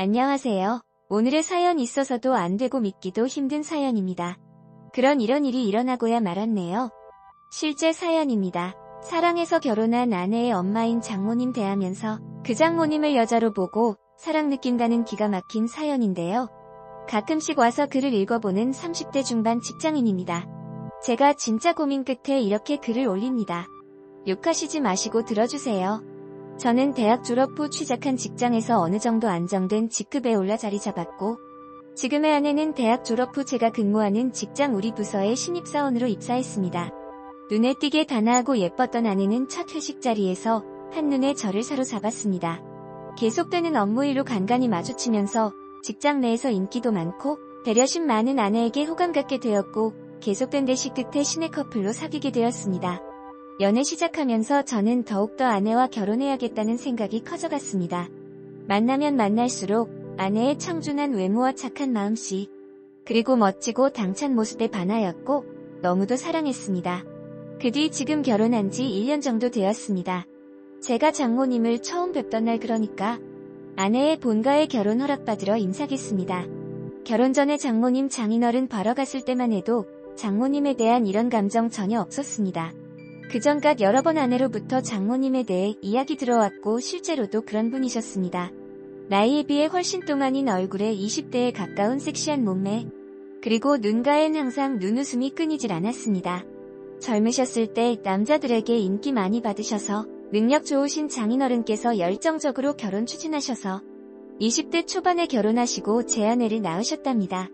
안녕하세요. 오늘의 사연 있어서도 안 되고 믿기도 힘든 사연입니다. 그런 이런 일이 일어나고야 말았네요. 실제 사연입니다. 사랑해서 결혼한 아내의 엄마인 장모님 대하면서 그 장모님을 여자로 보고 사랑 느낀다는 기가 막힌 사연인데요. 가끔씩 와서 글을 읽어보는 30대 중반 직장인입니다. 제가 진짜 고민 끝에 이렇게 글을 올립니다. 욕하시지 마시고 들어주세요. 저는 대학 졸업 후 취직한 직장에서 어느 정도 안정된 직급에 올라 자리 잡았고, 지금의 아내는 대학 졸업 후 제가 근무하는 직장 우리 부서의 신입사원으로 입사했습니다. 눈에 띄게 단아하고 예뻤던 아내는 첫 회식 자리에서 한눈에 저를 사로잡았습니다. 계속되는 업무 일로 간간히 마주치면서 직장 내에서 인기도 많고 배려심 많은 아내에게 호감 갖게 되었고, 계속된 대시 끝에 신의 커플로 사귀게 되었습니다. 연애 시작하면서 저는 더욱더 아내와 결혼해야겠다는 생각이 커져갔습니다. 만나면 만날수록 아내의 청준한 외모와 착한 마음씨, 그리고 멋지고 당찬 모습에 반하였고 너무도 사랑했습니다. 그 뒤 지금 결혼한 지 1년 정도 되었습니다. 제가 장모님을 처음 뵙던 날, 그러니까 아내의 본가에 결혼 허락받으러 임사겠습니다. 결혼 전에 장모님 장인어른 뵈러 갔을 때만 해도 장모님에 대한 이런 감정 전혀 없었습니다. 그전갓 여러 번 아내로부터 장모님에 대해 이야기 들어왔고 실제로도 그런 분이셨습니다. 나이에 비해 훨씬 동안인 얼굴에 20대에 가까운 섹시한 몸매, 그리고 눈가엔 항상 눈웃음이 끊이질 않았습니다. 젊으셨을 때 남자들에게 인기 많이 받으셔서 능력 좋으신 장인어른께서 열정적으로 결혼 추진하셔서 20대 초반에 결혼하시고 제 아내를 낳으셨답니다.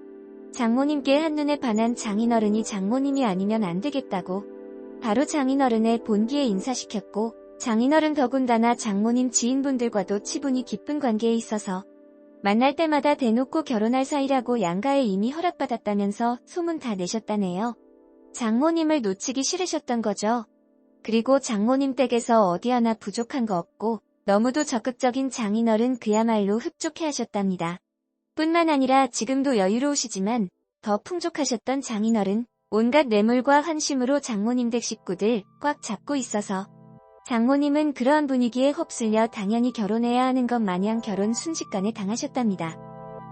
장모님께 한눈에 반한 장인어른이 장모님이 아니면 안 되겠다고 바로 장인어른의 본기에 인사시켰고, 장인어른 더군다나 장모님 지인분들과도 치분이 깊은 관계에 있어서 만날 때마다 대놓고 결혼할 사이라고 양가에 이미 허락받았다면서 소문 다 내셨다네요. 장모님을 놓치기 싫으셨던 거죠. 그리고 장모님 댁에서 어디 하나 부족한 거 없고 너무도 적극적인 장인어른, 그야말로 흡족해하셨답니다. 뿐만 아니라 지금도 여유로우시지만 더 풍족하셨던 장인어른, 온갖 뇌물과 환심으로 장모님 댁 식구들 꽉 잡고 있어서 장모님은 그러한 분위기에 휩쓸려 당연히 결혼해야 하는 것 마냥 결혼 순식간에 당하셨답니다.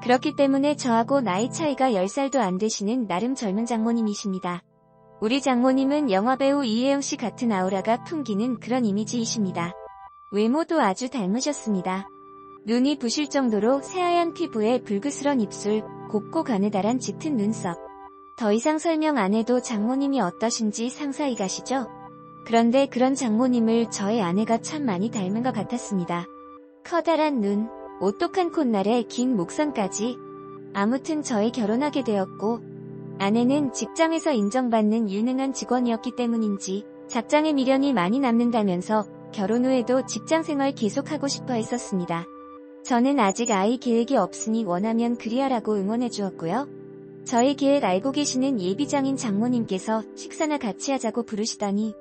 그렇기 때문에 저하고 나이 차이가 10살도 안 되시는 나름 젊은 장모님이십니다. 우리 장모님은 영화배우 이혜영씨 같은 아우라가 풍기는 그런 이미지이십니다. 외모도 아주 닮으셨습니다. 눈이 부실 정도로 새하얀 피부에 불그스런 입술, 곱고 가느다란 짙은 눈썹. 더 이상 설명 안 해도 장모님이 어떠신지 상상이 가시죠? 그런데 그런 장모님을 저의 아내가 참 많이 닮은 것 같았습니다. 커다란 눈, 오똑한 콧날에 긴 목선까지. 아무튼 저희 결혼하게 되었고, 아내는 직장에서 인정받는 유능한 직원이었기 때문인지 작장의 미련이 많이 남는다면서 결혼 후에도 직장생활 계속하고 싶어 했었습니다. 저는 아직 아이 계획이 없으니 원하면 그리하라고 응원해 주었고요. 저희 계획 알고 계시는 예비장인 장모님께서 식사나 같이 하자고 부르시더니,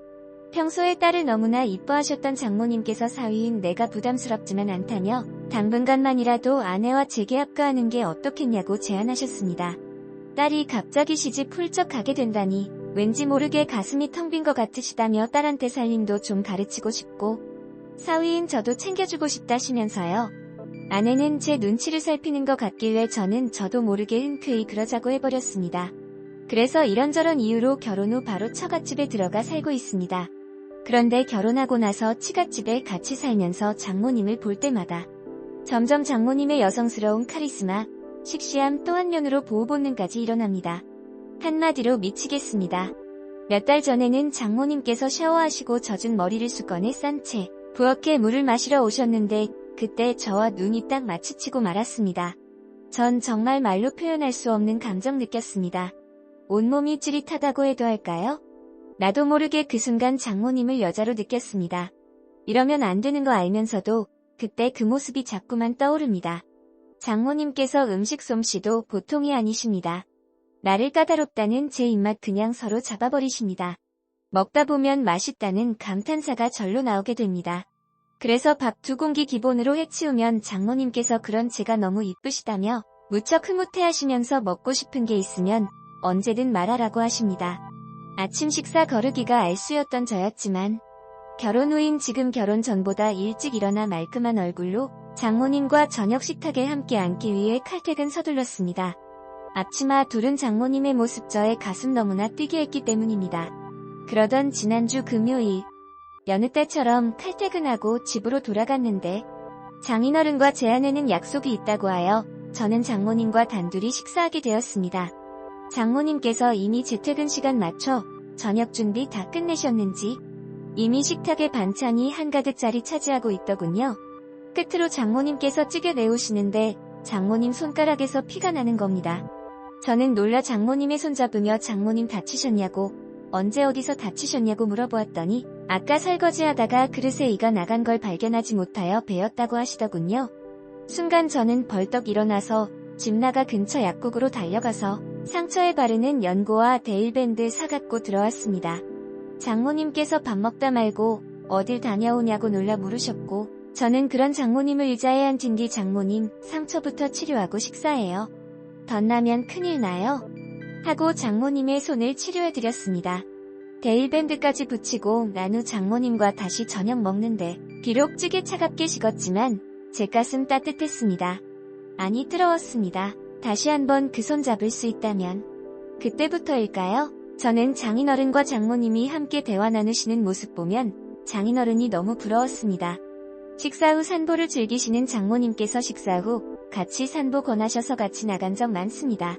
평소에 딸을 너무나 이뻐하셨던 장모님께서 사위인 내가 부담스럽지만 않다며 당분간만이라도 아내와 재계합가하는 게 어떻겠냐고 제안하셨습니다. 딸이 갑자기 시집 훌쩍 가게 된다니 왠지 모르게 가슴이 텅 빈 것 같으시다며 딸한테 살림도 좀 가르치고 싶고 사위인 저도 챙겨주고 싶다시면서요. 아내는 제 눈치를 살피는 것 같길래 저도 모르게 흔쾌히 그러자고 해버렸습니다. 그래서 이런저런 이유로 결혼 후 바로 처갓집에 들어가 살고 있습니다. 그런데 결혼하고 나서 치갓집에 같이 살면서 장모님을 볼 때마다 점점 장모님의 여성스러운 카리스마, 씩씩함 또 한면으로 보호 본능까지 일어납니다. 한마디로 미치겠습니다. 몇 달 전에는 장모님께서 샤워하시고 젖은 머리를 수건에 싼 채 부엌에 물을 마시러 오셨는데 그때 저와 눈이 딱 마주치고 말았습니다. 전 정말 말로 표현할 수 없는 감정 느꼈습니다. 온몸이 찌릿하다고 해도 할까요? 나도 모르게 그 순간 장모님을 여자로 느꼈습니다. 이러면 안 되는 거 알면서도 그때 그 모습이 자꾸만 떠오릅니다. 장모님께서 음식 솜씨도 보통이 아니십니다. 나를 까다롭다는 제 입맛 그냥 서로 잡아버리십니다. 먹다 보면 맛있다는 감탄사가 절로 나오게 됩니다. 그래서 밥 2공기 기본으로 해치우면 장모님께서 그런 제가 너무 이쁘시다며 무척 흐뭇해하시면서 먹고 싶은 게 있으면 언제든 말하라고 하십니다. 아침 식사 거르기가 알쑤였던 저였지만 결혼 후인 지금 결혼 전보다 일찍 일어나 말끔한 얼굴로 장모님과 저녁 식탁에 함께 앉기 위해 칼퇴근 서둘렀습니다. 앞치마 두른 장모님의 모습 저의 가슴 너무나 뛰게 했기 때문입니다. 그러던 지난주 금요일, 여느 때처럼 칼퇴근하고 집으로 돌아갔는데 장인어른과 제 아내는 약속이 있다고 하여 저는 장모님과 단둘이 식사하게 되었습니다. 장모님께서 이미 재퇴근 시간 맞춰 저녁 준비 다 끝내셨는지 이미 식탁에 반찬이 한가득 자리 차지하고 있더군요. 끝으로 장모님께서 찌개 내오시는데 장모님 손가락에서 피가 나는 겁니다. 저는 놀라 장모님의 손 잡으며 장모님 다치셨냐고, 언제 어디서 다치셨냐고 물어보았더니 아까 설거지하다가 그릇에 이가 나간 걸 발견하지 못하여 베었다고 하시더군요. 순간 저는 벌떡 일어나서 집 나가 근처 약국으로 달려가서 상처에 바르는 연고와 데일밴드 사갖고 들어왔습니다. 장모님께서 밥 먹다 말고 어딜 다녀오냐고 놀라 물으셨고, 저는 그런 장모님을 의자에 앉은 뒤 장모님 상처부터 치료하고 식사해요. 덧나면 큰일 나요. 하고 장모님의 손을 치료해드렸습니다. 데일밴드까지 붙이고 난 후 장모님과 다시 저녁 먹는데 비록 찌개 차갑게 식었지만 제 가슴 따뜻했습니다. 아니 뜨거웠습니다. 다시 한번 그 손 잡을 수 있다면 그때부터일까요? 저는 장인어른과 장모님이 함께 대화 나누시는 모습 보면 장인어른이 너무 부러웠습니다. 식사 후 산보를 즐기시는 장모님께서 식사 후 같이 산보 권하셔서 같이 나간 적 많습니다.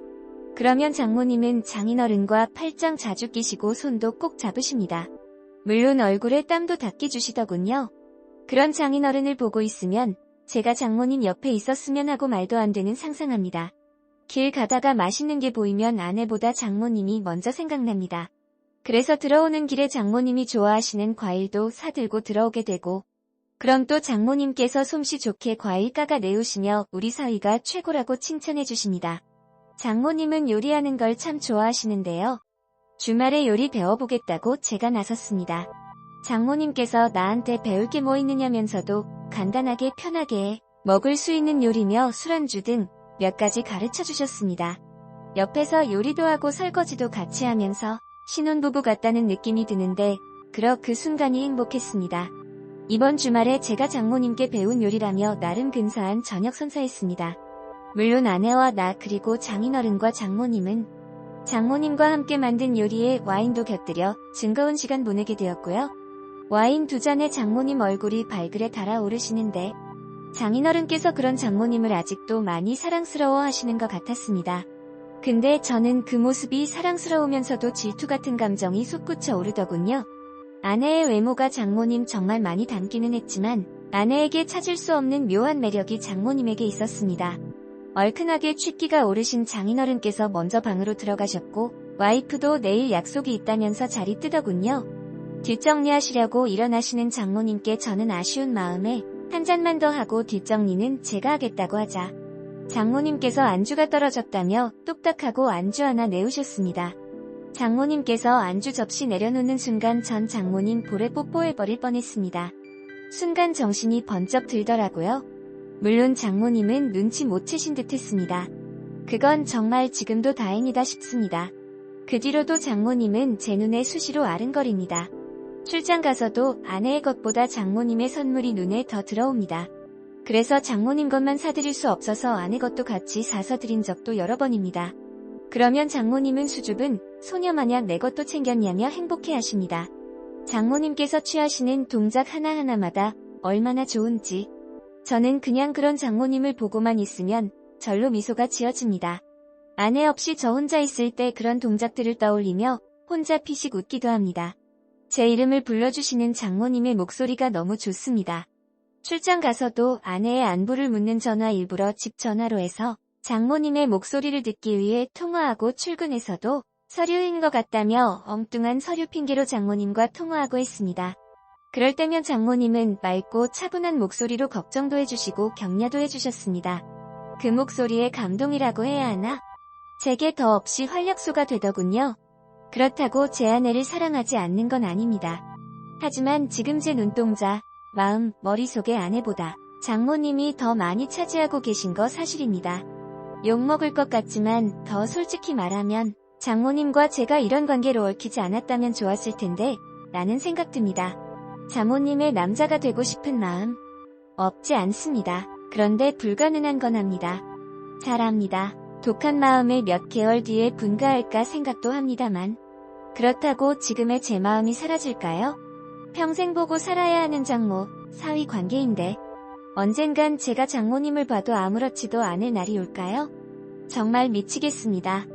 그러면 장모님은 장인어른과 팔짱 자주 끼시고 손도 꼭 잡으십니다. 물론 얼굴에 땀도 닦이 주시더군요. 그런 장인어른을 보고 있으면 제가 장모님 옆에 있었으면 하고 말도 안 되는 상상합니다. 길 가다가 맛있는 게 보이면 아내보다 장모님이 먼저 생각납니다. 그래서 들어오는 길에 장모님이 좋아하시는 과일도 사들고 들어오게 되고, 그럼 또 장모님께서 솜씨 좋게 과일 까가 내오시며 우리 사위가 최고라고 칭찬해 주십니다. 장모님은 요리하는 걸 참 좋아하시는데요. 주말에 요리 배워보겠다고 제가 나섰습니다. 장모님께서 나한테 배울 게 뭐 있느냐면서도 간단하게 편하게 먹을 수 있는 요리며 술안주 등 몇 가지 가르쳐 주셨습니다. 옆에서 요리도 하고 설거지도 같이 하면서 신혼부부 같다는 느낌이 드는데 그 순간이 행복했습니다. 이번 주말에 제가 장모님께 배운 요리라며 나름 근사한 저녁 선사했습니다. 물론 아내와 나 그리고 장인어른과 장모님은 장모님과 함께 만든 요리에 와인도 곁들여 즐거운 시간 보내게 되었고요. 와인 2잔에 장모님 얼굴이 발그레 달아오르시는데 장인어른께서 그런 장모님을 아직도 많이 사랑스러워 하시는 것 같았습니다. 근데 저는 그 모습이 사랑스러우면서도 질투 같은 감정이 솟구쳐 오르더군요. 아내의 외모가 장모님 정말 많이 닮기는 했지만 아내에게 찾을 수 없는 묘한 매력이 장모님에게 있었습니다. 얼큰하게 취기가 오르신 장인어른께서 먼저 방으로 들어가셨고 와이프도 내일 약속이 있다면서 자리 뜨더군요. 뒷정리하시려고 일어나시는 장모님께 저는 아쉬운 마음에 한 잔만 더 하고 뒷정리는 제가 하겠다고 하자 장모님께서 안주가 떨어졌다며 뚝딱하고 안주 하나 내오셨습니다. 장모님께서 안주 접시 내려놓는 순간 전 장모님 볼에 뽀뽀해버릴 뻔했습니다. 순간 정신이 번쩍 들더라고요. 물론 장모님은 눈치 못 채신 듯 했습니다. 그건 정말 지금도 다행이다 싶습니다. 그 뒤로도 장모님은 제 눈에 수시로 아른거립니다. 출장 가서도 아내의 것보다 장모님의 선물이 눈에 더 들어옵니다. 그래서 장모님 것만 사드릴 수 없어서 아내 것도 같이 사서 드린 적도 여러 번입니다. 그러면 장모님은 수줍은 소녀마냥 내 것도 챙겼냐며 행복해하십니다. 장모님께서 취하시는 동작 하나하나마다 얼마나 좋은지 저는 그냥 그런 장모님을 보고만 있으면 절로 미소가 지어집니다. 아내 없이 저 혼자 있을 때 그런 동작들을 떠올리며 혼자 피식 웃기도 합니다. 제 이름을 불러주시는 장모님의 목소리가 너무 좋습니다. 출장 가서도 아내의 안부를 묻는 전화 일부러 집 전화로 해서 장모님의 목소리를 듣기 위해 통화하고 출근해서도 서류인 것 같다며 엉뚱한 서류 핑계로 장모님과 통화하고 했습니다. 그럴 때면 장모님은 맑고 차분한 목소리로 걱정도 해주시고 격려도 해주셨습니다. 그 목소리에 감동이라고 해야 하나? 제게 더 없이 활력소가 되더군요. 그렇다고 제 아내를 사랑하지 않는 건 아닙니다. 하지만 지금 제 눈동자, 마음, 머릿속의 아내보다 장모님이 더 많이 차지하고 계신 거 사실입니다. 욕먹을 것 같지만 더 솔직히 말하면 장모님과 제가 이런 관계로 얽히지 않았다면 좋았을 텐데 라는 생각 듭니다. 장모님의 남자가 되고 싶은 마음 없지 않습니다. 그런데 불가능한 건 압니다. 잘 압니다. 독한 마음에 몇 개월 뒤에 분가할까 생각도 합니다만 그렇다고 지금의 제 마음이 사라질까요? 평생 보고 살아야 하는 장모, 사위 관계인데 언젠간 제가 장모님을 봐도 아무렇지도 않을 날이 올까요? 정말 미치겠습니다.